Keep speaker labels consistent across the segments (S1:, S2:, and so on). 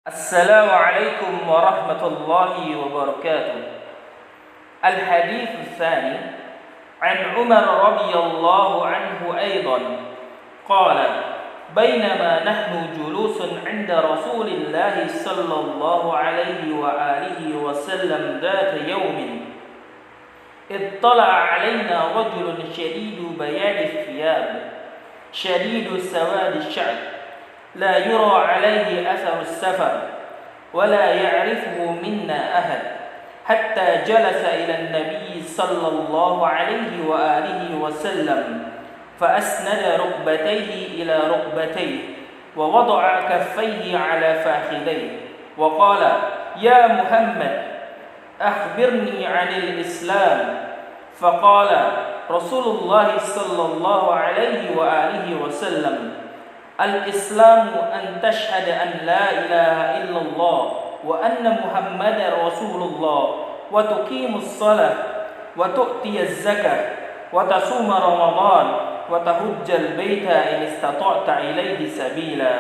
S1: السلام عليكم ورحمة الله وبركاته. الحديث الثاني عن عمر رضي الله عنه أيضا قال: بينما نحن جلوس عند رسول الله صلى الله عليه وآله وسلم ذات يوم اطلع علينا رجل شديد بياض الثياب شديد سواد الشعر لا يرى عليه أثر السفر ولا يعرفه منا أحد حتى جلس إلى النبي صلى الله عليه وآله وسلم فأسند ركبتيه إلى ركبتيه ووضع كفيه على فخذيه وقال: يا محمد أخبرني عن الإسلام. فقال رسول الله صلى الله عليه وآله وسلم: الإسلام أن تشهد أن لا إله إلا الله وأن محمدا رسول الله وتقيم الصلاة وتؤتي الزكاة وتصوم رمضان وتحج البيت إن استطعت إليه سبيلا.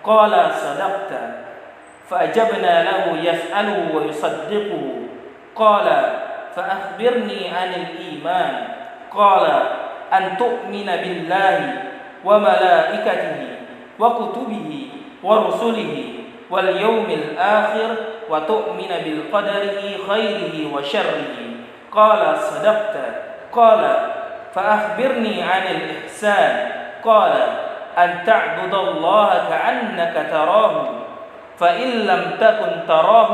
S1: قال: صدقت. فأجبنا له يسأله ويصدقه. قال: فأخبرني عن الإيمان. قال: أن تؤمن بالله وملائكته وكتبه ورسله واليوم الآخر وتؤمن بالقدر خيره وشره. قال: صدقت. قال: فأخبرني عن الإحسان. قال: أن تعبد الله كأنك تراه فإن لم تكن تراه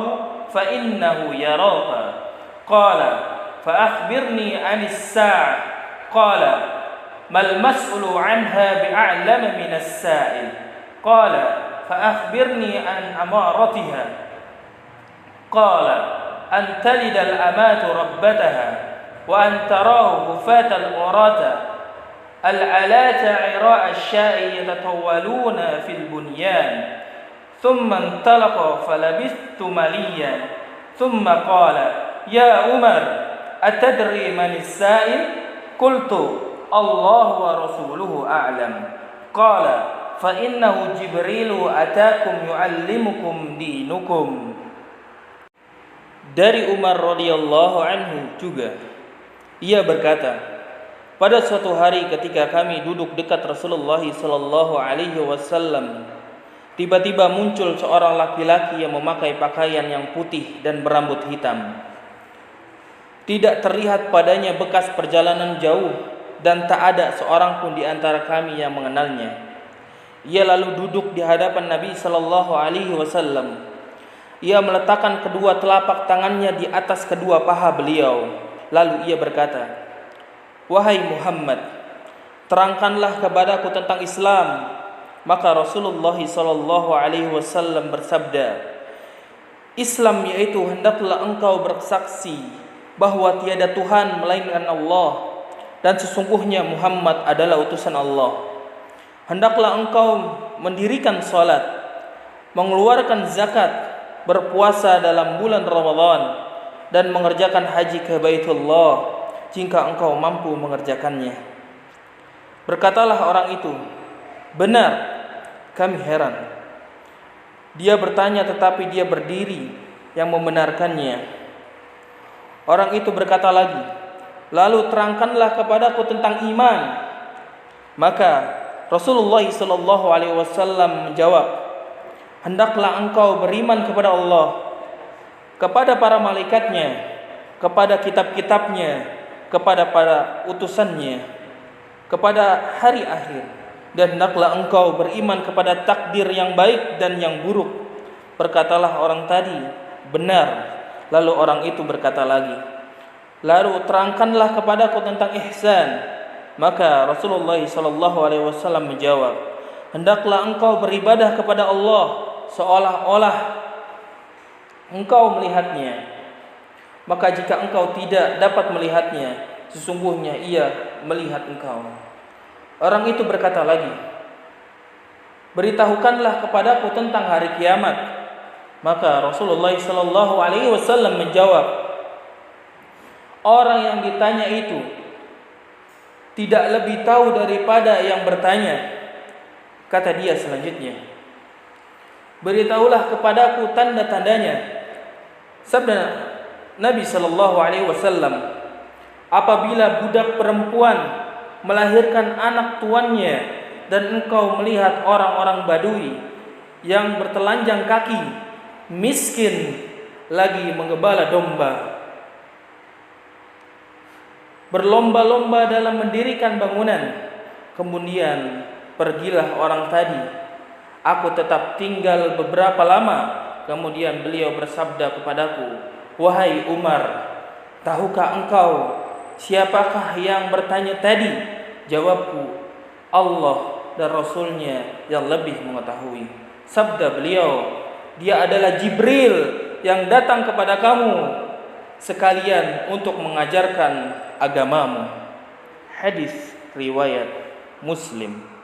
S1: فإنه يراك. قال: فأخبرني عن الساعة. قال: ما المسؤول عنها بأعلم من السائل. قال: فأخبرني عن أمارتها. قال: أن تلد الأمات ربتها وأن تراه هفاة العراة العلاة عراء الشاء يتطولون في البنيان. ثم انطلق فلبثت مليا ثم قال: يا عمر أتدري من السائل؟ قلت: الله ورسوله أعلم. قال: فإنه جبريل أتاكم يعلمكم دينكم. Dari Umar radhiyallahu anhu juga, ia berkata, pada suatu hari ketika kami duduk dekat Rasulullah sallallahu alaihi wasallam, tiba-tiba muncul seorang laki-laki yang memakai pakaian yang putih dan berambut hitam. Tidak terlihat padanya bekas perjalanan jauh dan tak ada seorang pun di antara kami yang mengenalnya. Ia lalu duduk di hadapan Nabi sallallahu alaihi wasallam. Ia meletakkan kedua telapak tangannya di atas kedua paha beliau. Lalu ia berkata, "Wahai Muhammad, terangkanlah kepadaku tentang Islam." Maka Rasulullah sallallahu alaihi wasallam bersabda, "Islam yaitu hendaklah engkau bersaksi bahwa tiada Tuhan melainkan Allah dan sesungguhnya Muhammad adalah utusan Allah. Hendaklah engkau mendirikan salat, mengeluarkan zakat, berpuasa dalam bulan Ramadan dan mengerjakan haji ke Baitullah jika engkau mampu mengerjakannya." Berkatalah orang itu, "Benar." Kami heran. Dia bertanya tetapi dia berdiri yang membenarkannya. Orang itu berkata lagi, "Lalu terangkanlah kepadaku tentang iman." Maka Rasulullah sallallahu alaihi wasallam menjawab, "Hendaklah engkau beriman kepada Allah, kepada para malaikatnya, kepada kitab-kitabnya, kepada para utusannya, kepada hari akhir, dan hendaklah engkau beriman kepada takdir yang baik dan yang buruk." Berkatalah orang tadi, "Benar." Lalu orang itu berkata lagi, "Lalu terangkanlah kepadaku tentang ihsan." Maka Rasulullah sallallahu alaihi wasallam menjawab, "Hendaklah engkau beribadah kepada Allah seolah-olah engkau melihatnya. Maka jika engkau tidak dapat melihatnya, sesungguhnya ia melihat engkau." Orang itu berkata lagi, "Beritahukanlah kepadaku tentang hari kiamat." Maka Rasulullah sallallahu alaihi wasallam menjawab, "Orang yang ditanya itu tidak lebih tahu daripada yang bertanya." Kata dia selanjutnya, beritahulah kepadaku tanda-tandanya. Sabda Nabi sallallahu alaihi wasallam, apabila budak perempuan melahirkan anak tuannya dan engkau melihat orang-orang Badui yang bertelanjang kaki, miskin, lagi menggembala domba, berlomba-lomba dalam mendirikan bangunan, kemudian pergilah orang tadi, aku tetap tinggal beberapa lama. Kemudian beliau bersabda kepadaku, wahai Umar, tahukah engkau siapakah yang bertanya tadi? Jawabku, Allah dan Rasulnya yang lebih mengetahui. Sabda beliau, dia adalah Jibril yang datang kepada kamu sekalian untuk mengajarkan agamamu. Hadis riwayat Muslim.